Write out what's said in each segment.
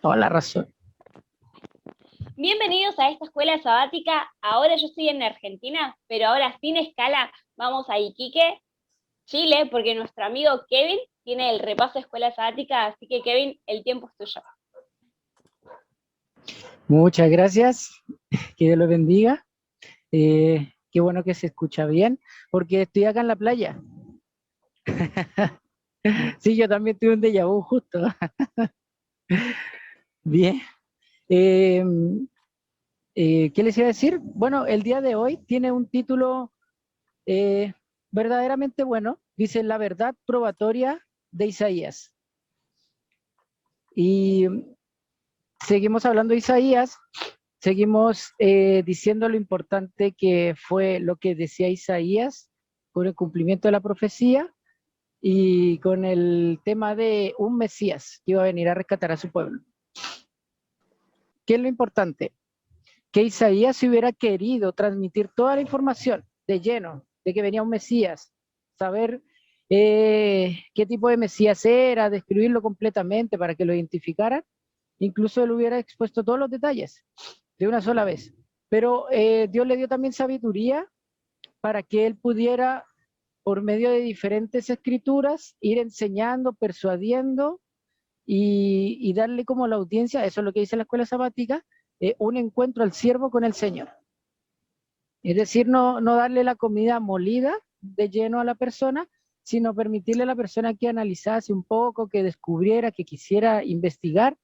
Toda la razón. Bienvenidos a esta escuela sabática. Ahora yo estoy en Argentina, pero ahora sin escala vamos a Iquique, Chile, porque nuestro amigo Kevin tiene el repaso de escuela sabática, así que Kevin, el tiempo es tuyo. Muchas gracias. Que Dios lo bendiga. Qué bueno que se escucha bien, porque estoy acá en la playa. Sí, yo también tuve un déjà vu justo. Bien. Eh, ¿Qué les iba a decir? Bueno, el día de hoy tiene un título eh, verdaderamente bueno. Dice La verdad probatoria de Isaías. Y seguimos hablando de Isaías. Seguimos diciendo lo importante que fue lo que decía Isaías con el cumplimiento de la profecía y con el tema de un Mesías que iba a venir a rescatar a su pueblo. ¿Qué es lo importante? Que Isaías si hubiera querido transmitir toda la información de lleno, de que venía un Mesías, saber qué tipo de Mesías era, describirlo completamente para que lo identificaran, incluso él hubiera expuesto todos los detalles de una sola vez. Pero Dios le dio también sabiduría para que él pudiera, por medio de diferentes escrituras, ir enseñando, persuadiendo y darle como a la audiencia, eso es lo que dice la escuela sabática, un encuentro al siervo con el Señor. Es decir, no darle la comida molida de lleno a la persona, sino permitirle a la persona que analizase un poco, que descubriera, que quisiera investigar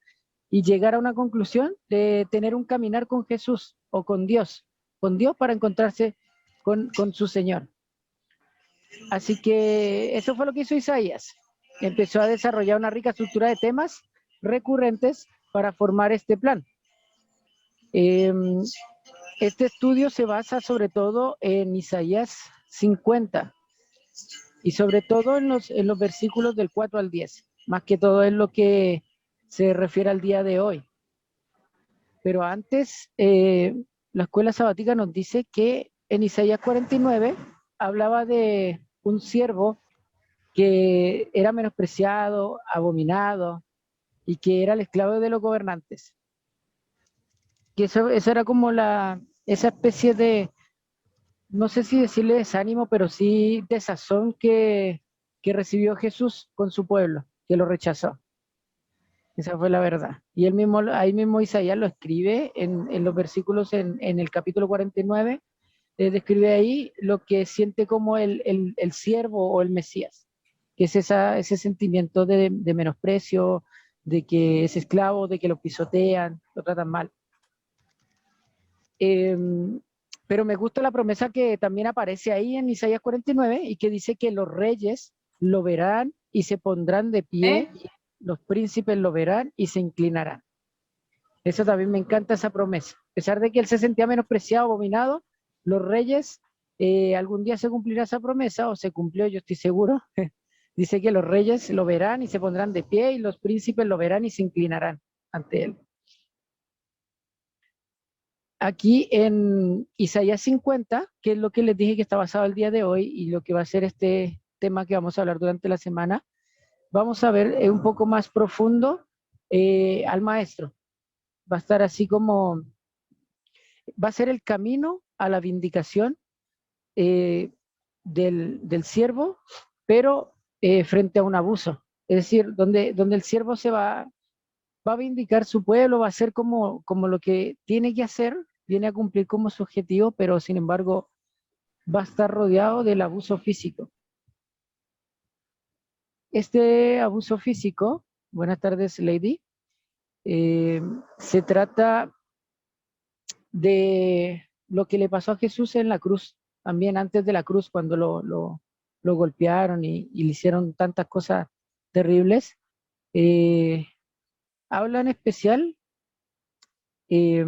y llegar a una conclusión de tener un caminar con Jesús o con Dios para encontrarse con su Señor. Así que eso fue lo que hizo Isaías. Empezó a desarrollar una rica estructura de temas recurrentes para formar este plan. Eh, este estudio se basa sobre todo en Isaías 50 y sobre todo en los versículos del 4 al 10, más que todo es lo que se refiere al día de hoy. Pero antes, la escuela sabática nos dice que en Isaías 49 hablaba de un siervo que era menospreciado, abominado y que era el esclavo de los gobernantes. Que eso era como esa especie de, no sé si decirle desánimo, pero sí desazón que recibió Jesús con su pueblo, que lo rechazó. Esa fue la verdad. Y él mismo, ahí mismo Isaías lo escribe en los versículos en el capítulo 49, describe ahí lo que siente como el siervo o el Mesías, que es ese sentimiento de menosprecio, de que es esclavo, de que lo pisotean, lo tratan mal. Eh, pero me gusta la promesa que también aparece ahí en Isaías 49 y que dice que los reyes lo verán y se pondrán de pie, los príncipes lo verán y se inclinarán. Eso también me encanta esa promesa. A pesar de que él se sentía menospreciado, abominado, los reyes, algún día se cumplirá esa promesa, o se cumplió, yo estoy seguro. Dice que los reyes lo verán y se pondrán de pie y los príncipes lo verán y se inclinarán ante él. Aquí en Isaías 50, que es lo que les dije que está basado el día de hoy y lo que va a ser este tema que vamos a hablar durante la semana, vamos a ver un poco más profundo al maestro. Va a estar así como, va a ser el camino a la vindicación eh, del siervo, pero frente a un abuso. Es decir, donde el siervo va a vindicar su pueblo, va a hacer como lo que tiene que hacer, viene a cumplir como su objetivo, pero sin embargo va a estar rodeado del abuso físico. Este abuso físico, buenas tardes, Lady, eh, se trata de lo que le pasó a Jesús en la cruz, también antes de la cruz, cuando lo golpearon y le hicieron tantas cosas terribles. Eh, Habla en especial, eh,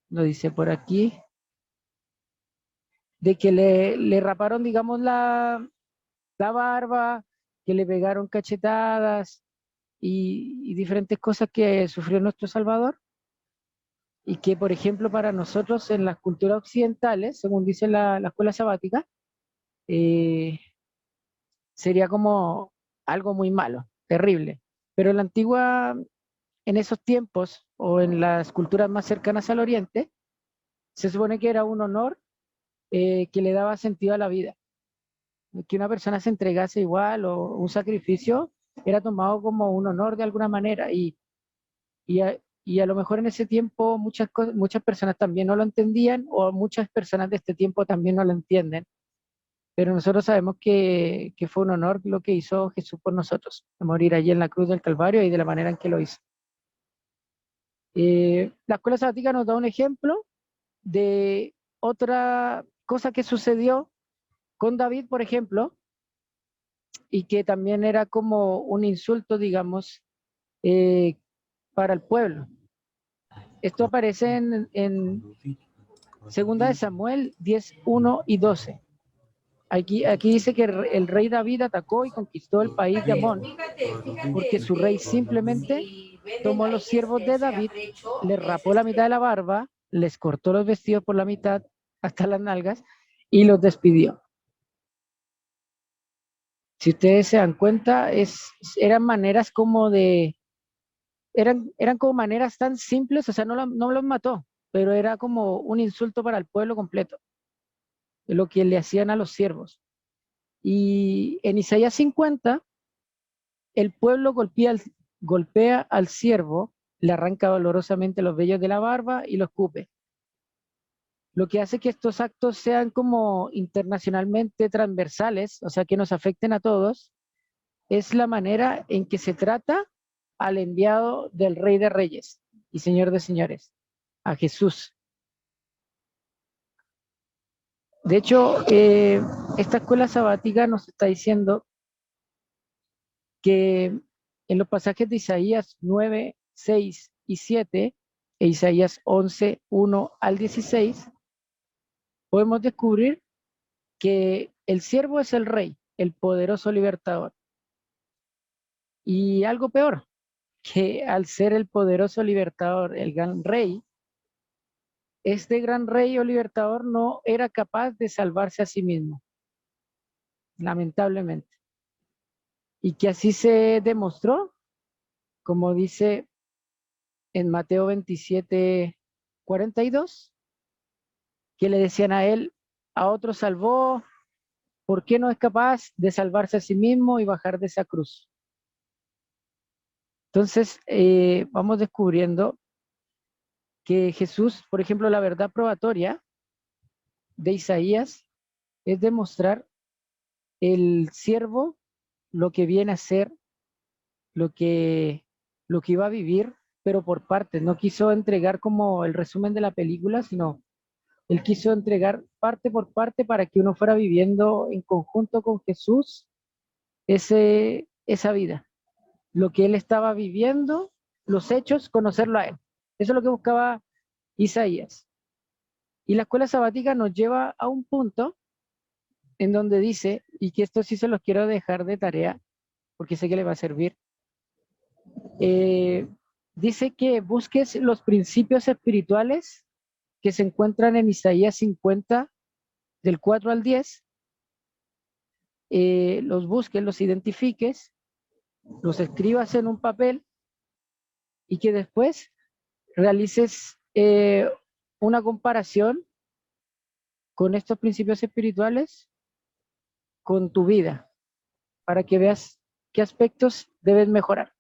lo dice por aquí, de que le raparon, digamos, la barba, que le pegaron cachetadas y diferentes cosas que sufrió nuestro Salvador. Y que, por ejemplo, para nosotros en las culturas occidentales, según dice la escuela sabática, eh, sería como algo muy malo, terrible. Pero en la antigua en esos tiempos o en las culturas más cercanas al Oriente, se supone que era un honor que le daba sentido a la vida. Que una persona se entregase igual o un sacrificio era tomado como un honor de alguna manera y a lo mejor en ese tiempo muchas personas también no lo entendían o muchas personas de este tiempo también no lo entienden, pero nosotros sabemos que fue un honor lo que hizo Jesús por nosotros, de morir allí en la cruz del Calvario y de la manera en que lo hizo. La escuela sabática nos da un ejemplo de otra cosa que sucedió con David, por ejemplo, y que también era como un insulto, digamos, eh, para el pueblo. Esto aparece en Segunda de Samuel 10, 1 y 12. Aquí dice que el rey David atacó y conquistó el país de Amón, porque su rey simplemente tomó los siervos de David, les rapó la mitad de la barba, les cortó los vestidos por la mitad hasta las nalgas y los despidió. Si ustedes se dan cuenta, eran maneras como eran como maneras tan simples, o sea, no los mató, pero era como un insulto para el pueblo completo, lo que le hacían a los siervos. Y en Isaías 50, el pueblo golpea al siervo, le arranca dolorosamente los vellos de la barba y los escupe. Lo que hace que estos actos sean como internacionalmente transversales, o sea, que nos afecten a todos, es la manera en que se trata al enviado del Rey de Reyes y Señor de Señores, a Jesús. De hecho, esta escuela sabática nos está diciendo que en los pasajes de Isaías 9, 6 y 7 e Isaías 11, 1 al 16, podemos descubrir que el siervo es el rey, el poderoso libertador. Y algo peor, que al ser el poderoso libertador, el gran rey, este gran rey o libertador no era capaz de salvarse a sí mismo, lamentablemente. Y que así se demostró, como dice en Mateo 27, 42, que le decían a él, a otro salvó, ¿por qué no es capaz de salvarse a sí mismo y bajar de esa cruz? Entonces, vamos descubriendo que Jesús, por ejemplo, la verdad probatoria de Isaías es demostrar el siervo lo que viene a ser, lo que, lo que iba a vivir, pero por partes. No quiso entregar como el resumen de la película, sino él quiso entregar parte por parte para que uno fuera viviendo en conjunto con Jesús esa vida. Lo que él estaba viviendo, los hechos, conocerlo a él. Eso es lo que buscaba Isaías. Y la escuela sabática nos lleva a un punto en donde dice, y que esto sí se los quiero dejar de tarea, porque sé que le va a servir, dice que busques los principios espirituales que se encuentran en Isaías 50, del 4 al 10, los busques, los identifiques, los escribas en un papel y que después realices una comparación con estos principios espirituales con tu vida, para que veas qué aspectos debes mejorar.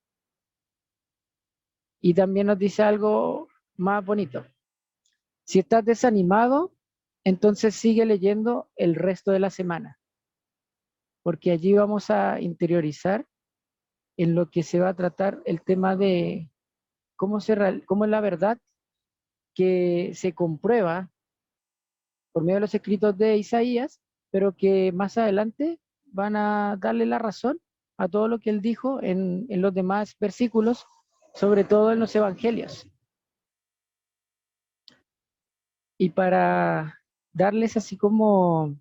Y también nos dice algo más bonito. Si estás desanimado, entonces sigue leyendo el resto de la semana, porque allí vamos a interiorizar en lo que se va a tratar el tema de cómo es la verdad que se comprueba por medio de los escritos de Isaías, pero que más adelante van a darle la razón a todo lo que él dijo en los demás versículos, sobre todo en los evangelios. Y para darles así como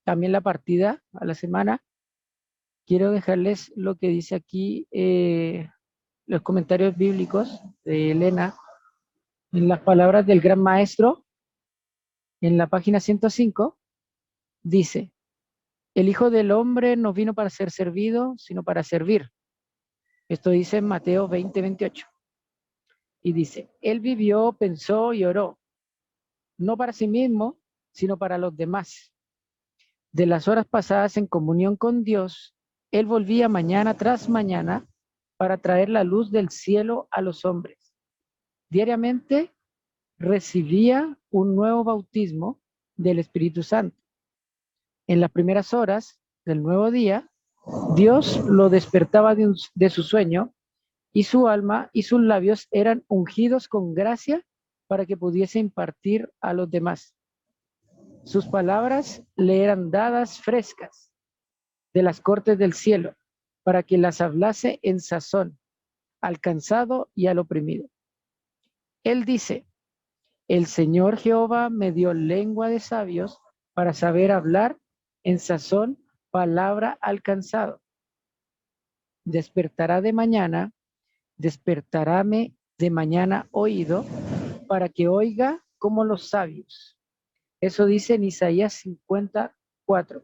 también la partida a la semana, quiero dejarles lo que dice aquí los comentarios bíblicos de Elena en las palabras del gran maestro en la página 105. Dice, el Hijo del Hombre no vino para ser servido, sino para servir. Esto dice en Mateo 20, 28. y dice, él vivió, pensó y oró, no para sí mismo, sino para los demás. De las horas pasadas en comunión con Dios, él volvía mañana tras mañana para traer la luz del cielo a los hombres. Diariamente recibía un nuevo bautismo del Espíritu Santo. En las primeras horas del nuevo día, Dios lo despertaba de su sueño y su alma y sus labios eran ungidos con gracia para que pudiese impartir a los demás. Sus palabras le eran dadas frescas de las cortes del cielo para que las hablase en sazón al cansado y al oprimido. Él dice, el Señor Jehová me dio lengua de sabios para saber hablar en sazón palabra al cansado. Despertará de mañana, despertaráme de mañana oído para que oiga como los sabios. Eso dice en Isaías 54.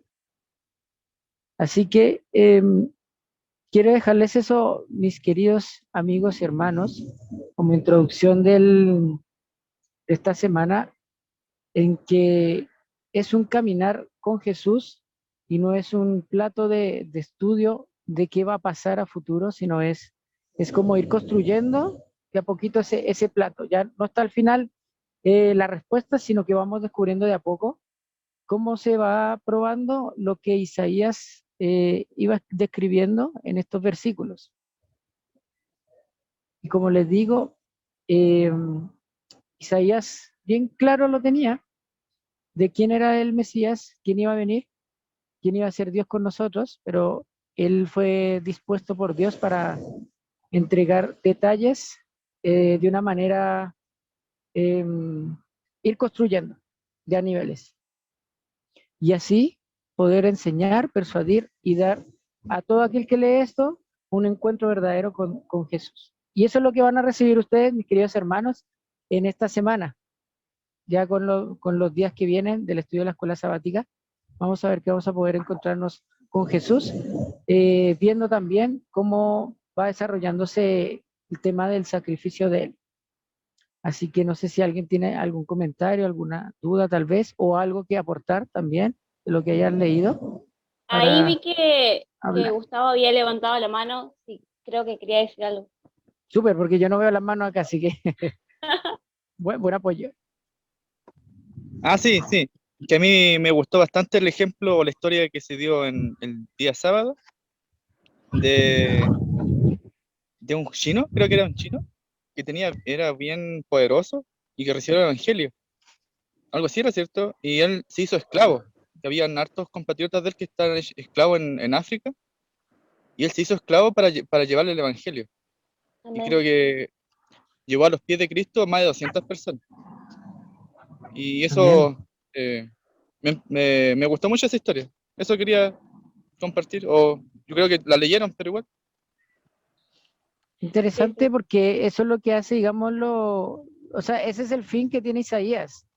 Así que quiero dejarles eso, mis queridos amigos y hermanos, como introducción de esta semana, en que es un caminar con Jesús y no es un plato de estudio de qué va a pasar a futuro, sino es como ir construyendo de a poquito ese plato. Ya no está al final la respuesta, sino que vamos descubriendo de a poco cómo se va probando lo que Isaías iba describiendo en estos versículos. Y como les digo, eh, Isaías bien claro lo tenía de quién era el Mesías, quién iba a venir, quién iba a ser Dios con nosotros, pero él fue dispuesto por Dios para entregar detalles de una manera, eh, ir construyendo de a niveles. Y así poder enseñar, persuadir y dar a todo aquel que lee esto un encuentro verdadero con Jesús. Y eso es lo que van a recibir ustedes, mis queridos hermanos, en esta semana, ya con los días que vienen del estudio de la escuela sabática. Vamos a ver que vamos a poder encontrarnos con Jesús, viendo también cómo va desarrollándose el tema del sacrificio de Él. Así que no sé si alguien tiene algún comentario, alguna duda tal vez, o algo que aportar también de lo que hayan leído Ahí vi para que hablar. Gustavo había levantado la mano, sí, creo que quería decir algo. Súper, porque yo no veo las manos acá, así que buen apoyo. Ah, sí, sí. Que a mí me gustó bastante el ejemplo o la historia que se dio en el día sábado de, de un chino, creo que era un chino, que era bien poderoso y que recibió el evangelio. Algo así era cierto. Y él se hizo esclavo. Que habían hartos compatriotas de él que estaban esclavos en África. Y él se hizo esclavo para llevarle el evangelio. Y creo Amén. que llevó a los pies de Cristo a más de 200 personas. Y Amén. eso me gustó mucho esa historia. Eso quería compartir. O yo creo que la leyeron, pero igual. Sí, Interesante sí. porque eso es lo que hace, digámoslo, o sea, ese es el fin que tiene Isaías.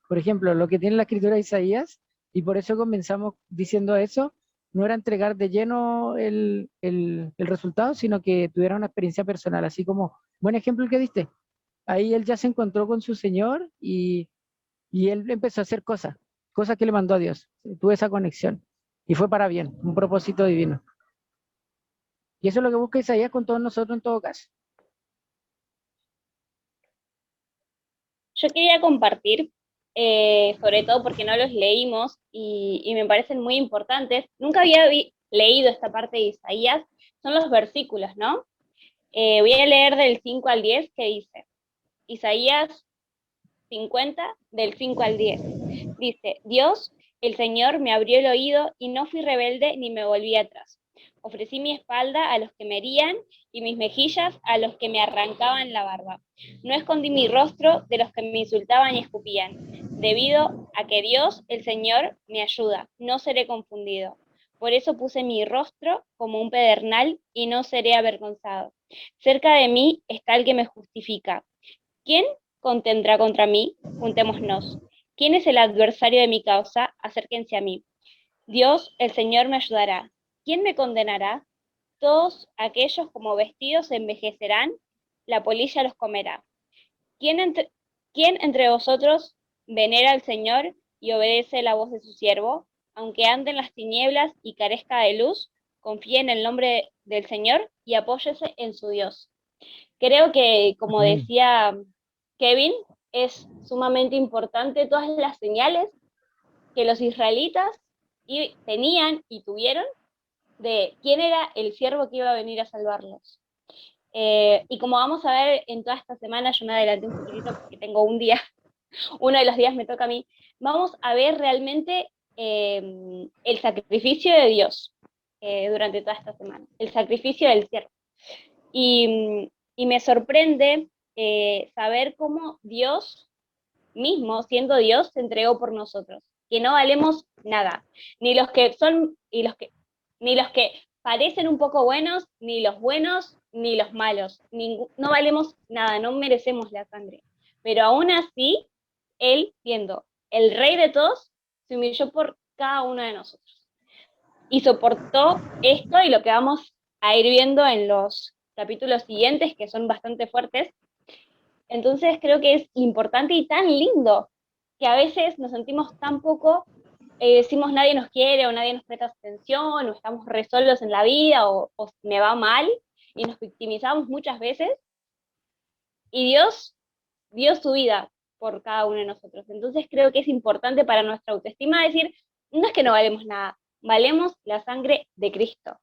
Por ejemplo, lo que tiene la escritura de Isaías, y por eso comenzamos diciendo eso, no era entregar de lleno el resultado, sino que tuviera una experiencia personal, así como, buen ejemplo el que diste. Ahí él ya se encontró con su Señor y él empezó a hacer cosas que le mandó a Dios. Tuvo esa conexión y fue para bien, un propósito divino. Y eso es lo que busca Isaías con todos nosotros en todo caso. Yo quería compartir, sobre todo porque no los leímos y me parecen muy importantes. Nunca había leído esta parte de Isaías, son los versículos, ¿no? Voy a leer del 5 al 10 que dice, Isaías 50, del 5 al 10. Dice, Dios, el Señor me abrió el oído y no fui rebelde ni me volví atrás. Ofrecí mi espalda a los que me herían y mis mejillas a los que me arrancaban la barba. No escondí mi rostro de los que me insultaban y escupían, debido a que Dios, el Señor, me ayuda. No seré confundido. Por eso puse mi rostro como un pedernal y no seré avergonzado. Cerca de mí está el que me justifica. ¿Quién contendrá contra mí? Juntémonos. ¿Quién es el adversario de mi causa? Acérquense a mí. Dios, el Señor, me ayudará. ¿Quién me condenará? Todos aquellos como vestidos se envejecerán la polilla los comerá. ¿Quién entre vosotros venera al Señor y obedece la voz de su siervo? Aunque ande en las tinieblas y carezca de luz, confíe en el nombre del Señor y apóyese en su Dios. Creo que, como Amén. decía Kevin, es sumamente importante todas las señales que los israelitas tenían y tuvieron de quién era el siervo que iba a venir a salvarlos. Y como vamos a ver en toda esta semana, yo me adelanté un poquitito porque tengo un día, uno de los días me toca a mí, vamos a ver realmente el sacrificio de Dios durante toda esta semana, el sacrificio del siervo. Y me sorprende saber cómo Dios mismo, siendo Dios, se entregó por nosotros, que no valemos nada, ni los que son, ni los que parecen un poco buenos, ni los buenos, ni los malos, no valemos nada, no merecemos la sangre. Pero aún así, Él, siendo el Rey de todos, se humilló por cada uno de nosotros. Y soportó esto y lo que vamos a ir viendo en los capítulos siguientes, que son bastante fuertes. Entonces creo que es importante y tan lindo que a veces nos sentimos tan poco, decimos nadie nos quiere o nadie nos presta atención o estamos re solos en la vida o me va mal y nos victimizamos muchas veces y Dios dio su vida por cada uno de nosotros. Entonces creo que es importante para nuestra autoestima decir, no es que no valemos nada, valemos la sangre de Cristo,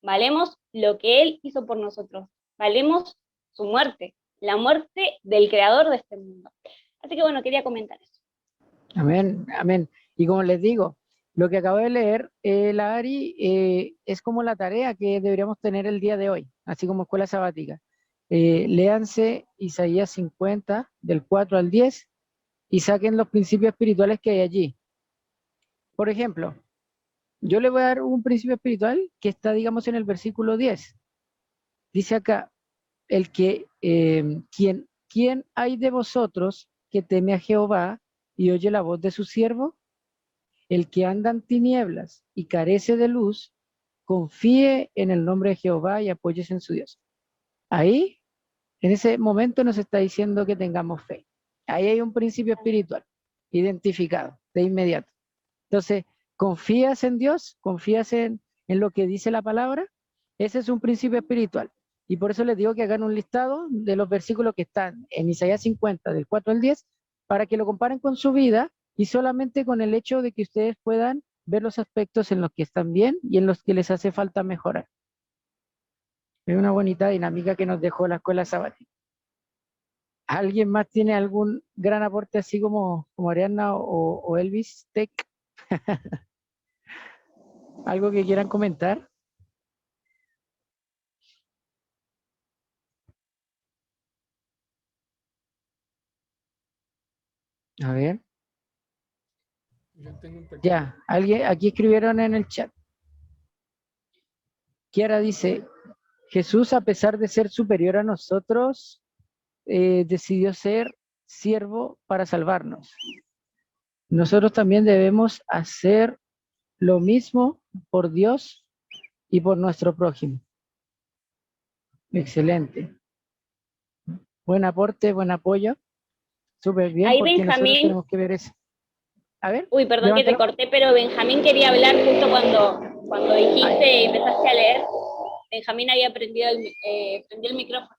valemos lo que Él hizo por nosotros, valemos su muerte, la muerte del creador de este mundo. Así que bueno, quería comentar eso. Amén, amén. Y como les digo, lo que acabo de leer, la Ari, es como la tarea que deberíamos tener el día de hoy, así como escuela sabática. Léanse Isaías 50, del 4 al 10, y saquen los principios espirituales que hay allí. Por ejemplo, yo le voy a dar un principio espiritual que está, digamos, en el versículo 10. Dice acá, el que, ¿quién hay de vosotros que teme a Jehová y oye la voz de su siervo? El que anda en tinieblas y carece de luz, confíe en el nombre de Jehová y apóyese en su Dios. Ahí, en ese momento nos está diciendo que tengamos fe. Ahí hay un principio espiritual identificado de inmediato. Entonces, ¿confías en Dios? ¿Confías en lo que dice la palabra? Ese es un principio espiritual. Y por eso les digo que hagan un listado de los versículos que están en Isaías 50, del 4 al 10, para que lo comparen con su vida y solamente con el hecho de que ustedes puedan ver los aspectos en los que están bien y en los que les hace falta mejorar. Es una bonita dinámica que nos dejó la escuela sabática. ¿Alguien más tiene algún gran aporte así como Ariana o Elvis Tech? ¿Algo que quieran comentar? A ver. Yo tengo un pequeño... Ya, alguien aquí escribieron en el chat. Kiara dice, Jesús, a pesar de ser superior a nosotros, decidió ser siervo para salvarnos. Nosotros también debemos hacer lo mismo por Dios y por nuestro prójimo. Excelente. Buen aporte, buen apoyo. Súper bien, Ahí porque nosotros Benjamín, tenemos que ver eso. A ver, uy, perdón que te levántalo. corté, pero Benjamín quería hablar justo cuando dijiste y empezaste a leer. Benjamín había prendió el micrófono.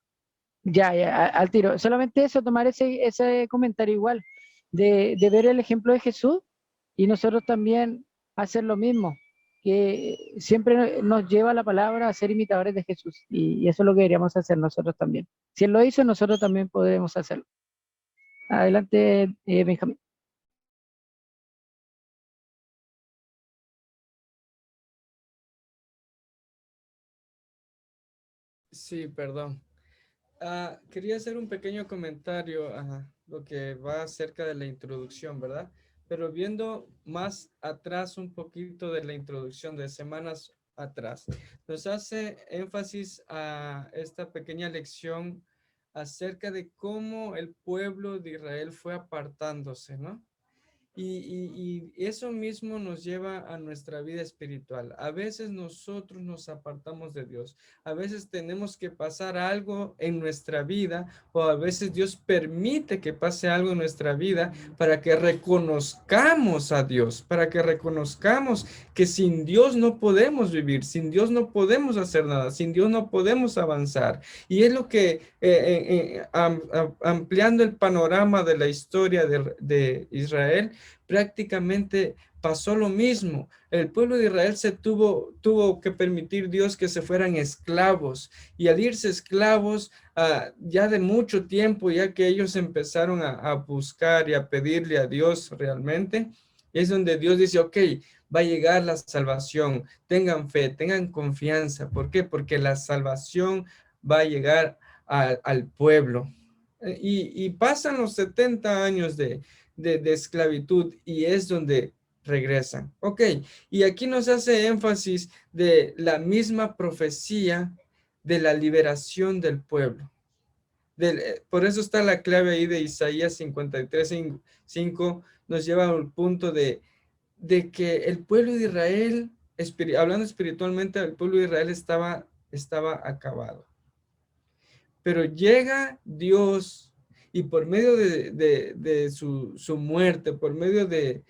Ya, ya, al tiro. Solamente eso, tomar ese comentario igual, de ver el ejemplo de Jesús y nosotros también hacer lo mismo, que siempre nos lleva la palabra a ser imitadores de Jesús y eso es lo que deberíamos hacer nosotros también. Si Él lo hizo, nosotros también podemos hacerlo. Adelante, Benjamín. Sí, perdón. Quería hacer un pequeño comentario a lo que va acerca de la introducción, ¿verdad? Pero viendo más atrás un poquito de la introducción de semanas atrás, nos hace énfasis a esta pequeña lección acerca de cómo el pueblo de Israel fue apartándose, ¿no? Y eso mismo nos lleva a nuestra vida espiritual. A veces nosotros nos apartamos de Dios. A veces tenemos que pasar algo en nuestra vida, o a veces Dios permite que pase algo en nuestra vida para que reconozcamos a Dios, para que reconozcamos que sin Dios no podemos vivir, sin Dios no podemos hacer nada, sin Dios no podemos avanzar. Y es lo que, ampliando el panorama de la historia de Israel, prácticamente pasó lo mismo. El pueblo de Israel tuvo que permitir Dios que se fueran esclavos, y al irse esclavos ya de mucho tiempo, ya que ellos empezaron a buscar y a pedirle a Dios realmente, es donde Dios dice, ok, va a llegar la salvación, tengan fe, tengan confianza. ¿Por qué? Porque la salvación va a llegar al pueblo. Y pasan los 70 años de esclavitud, y es donde regresan. Ok, y aquí nos hace énfasis de la misma profecía de la liberación del pueblo. Por eso está la clave ahí de Isaías 53:5, nos lleva al punto de que el pueblo de Israel, hablando espiritualmente, el pueblo de Israel estaba acabado. Pero llega Dios, y por medio de su muerte, por medio de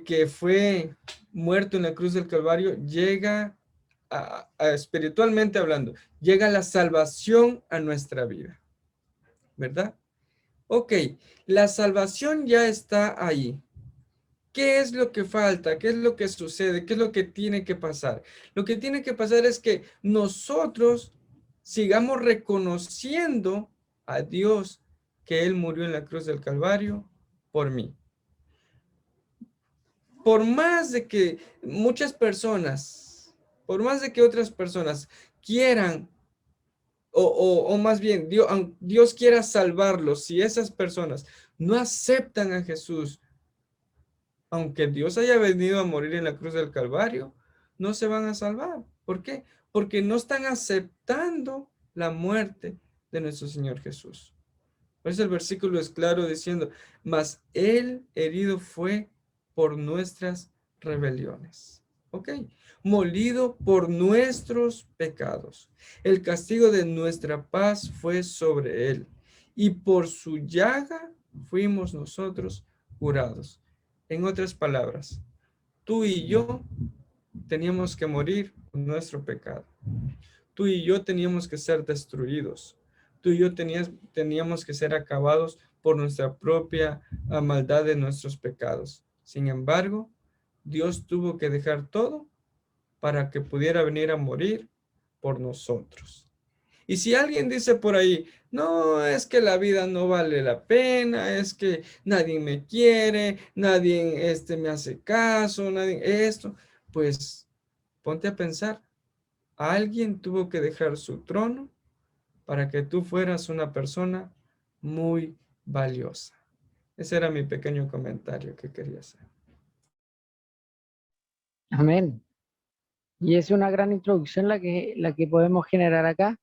que fue muerto en la cruz del Calvario, llega, espiritualmente hablando, llega la salvación a nuestra vida, ¿verdad? Ok, la salvación ya está ahí. ¿Qué es lo que falta? ¿Qué es lo que sucede? ¿Qué es lo que tiene que pasar? Lo que tiene que pasar es que nosotros sigamos reconociendo a Dios, que Él murió en la cruz del Calvario por mí. Por más de que muchas personas, por más de que otras personas quieran, o más bien Dios quiera salvarlos, si esas personas no aceptan a Jesús, aunque Dios haya venido a morir en la cruz del Calvario, no se van a salvar. ¿Por qué? Porque no están aceptando la muerte de nuestro Señor Jesús. Por eso el versículo es claro diciendo, mas Él herido fue por nuestras rebeliones. ¿Ok? Molido por nuestros pecados. El castigo de nuestra paz fue sobre Él, y por su llaga fuimos nosotros curados. En otras palabras, tú y yo teníamos que morir por nuestro pecado. Tú y yo teníamos que ser destruidos. Tú y yo teníamos que ser acabados por nuestra propia maldad de nuestros pecados. Sin embargo, Dios tuvo que dejar todo para que pudiera venir a morir por nosotros. Y si alguien dice por ahí, no, es que la vida no vale la pena, es que nadie me quiere, nadie me hace caso, nadie esto, pues ponte a pensar, alguien tuvo que dejar su trono para que tú fueras una persona muy valiosa. Ese era mi pequeño comentario que quería hacer. Amén. Y es una gran introducción la que podemos generar acá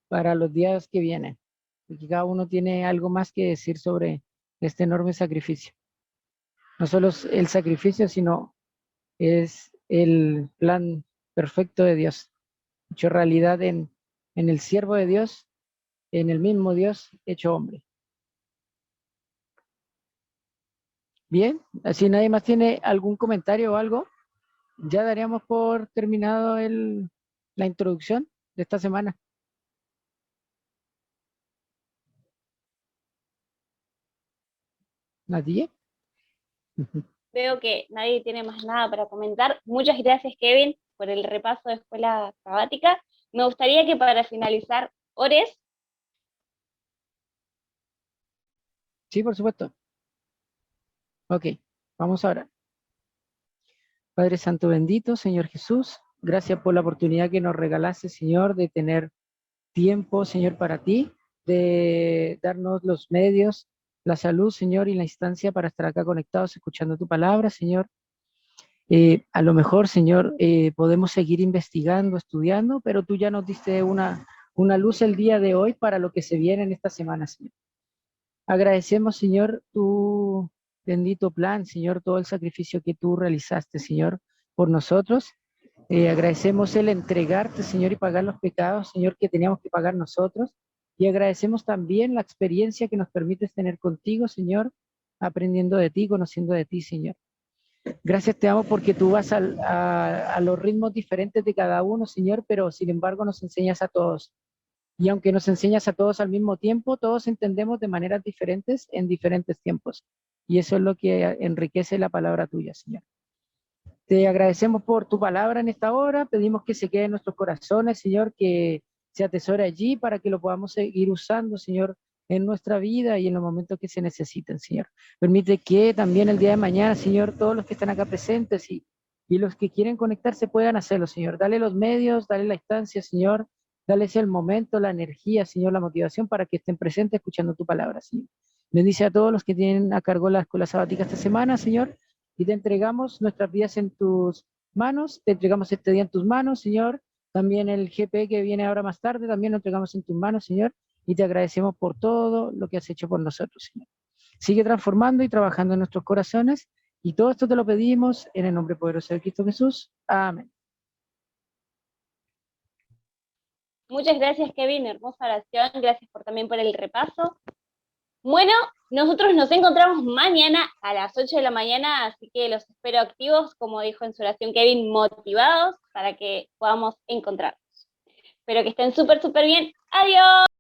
para los días que vienen. Porque cada uno tiene algo más que decir sobre este enorme sacrificio. No solo es el sacrificio, sino es el plan perfecto de Dios, hecho realidad en el siervo de Dios, en el mismo Dios hecho hombre. Bien, así nadie más tiene algún comentario o algo, ya daríamos por terminado la introducción de esta semana. ¿Nadie? Veo que nadie tiene más nada para comentar. Muchas gracias, Kevin, por el repaso de escuela sabática. Me gustaría que para finalizar, ores. Sí, por supuesto. Ok, vamos ahora. Padre Santo bendito, Señor Jesús, gracias por la oportunidad que nos regalaste, Señor, de tener tiempo, Señor, para ti, de darnos los medios, la salud, Señor, y la instancia para estar acá conectados, escuchando tu palabra, Señor. A lo mejor, Señor, podemos seguir investigando, estudiando, pero tú ya nos diste una luz el día de hoy para lo que se viene en esta semana, Señor. Agradecemos, Señor, tu bendito plan, Señor, todo el sacrificio que tú realizaste, Señor, por nosotros. Agradecemos el entregarte, Señor, y pagar los pecados, Señor, que teníamos que pagar nosotros. Y agradecemos también la experiencia que nos permites tener contigo, Señor, aprendiendo de ti, conociendo de ti, Señor. Gracias te amo porque tú vas a los ritmos diferentes de cada uno, Señor, pero sin embargo nos enseñas a todos. Y aunque nos enseñas a todos al mismo tiempo, todos entendemos de maneras diferentes en diferentes tiempos. Y eso es lo que enriquece la palabra tuya, Señor. Te agradecemos por tu palabra en esta hora. Pedimos que se quede en nuestros corazones, Señor, que se atesore allí para que lo podamos seguir usando, Señor, en nuestra vida y en los momentos que se necesiten, Señor. Permite que también el día de mañana, Señor, todos los que están acá presentes y los que quieren conectarse puedan hacerlo, Señor. Dale los medios, dale la instancia, Señor. Dale el momento, la energía, Señor, la motivación para que estén presentes escuchando tu palabra, Señor. Bendice a todos los que tienen a cargo la escuela sabática esta semana, Señor, y te entregamos nuestras vidas en tus manos, te entregamos este día en tus manos, Señor. También el GP que viene ahora más tarde, también lo entregamos en tus manos, Señor, y te agradecemos por todo lo que has hecho por nosotros, Señor. Sigue transformando y trabajando en nuestros corazones, y todo esto te lo pedimos en el nombre poderoso de Cristo Jesús. Amén. Muchas gracias, Kevin, hermosa oración, gracias también por el repaso. Bueno, nosotros nos encontramos mañana a las 8 de la mañana, así que los espero activos, como dijo en su oración Kevin, motivados para que podamos encontrarnos. Espero que estén súper bien. ¡Adiós!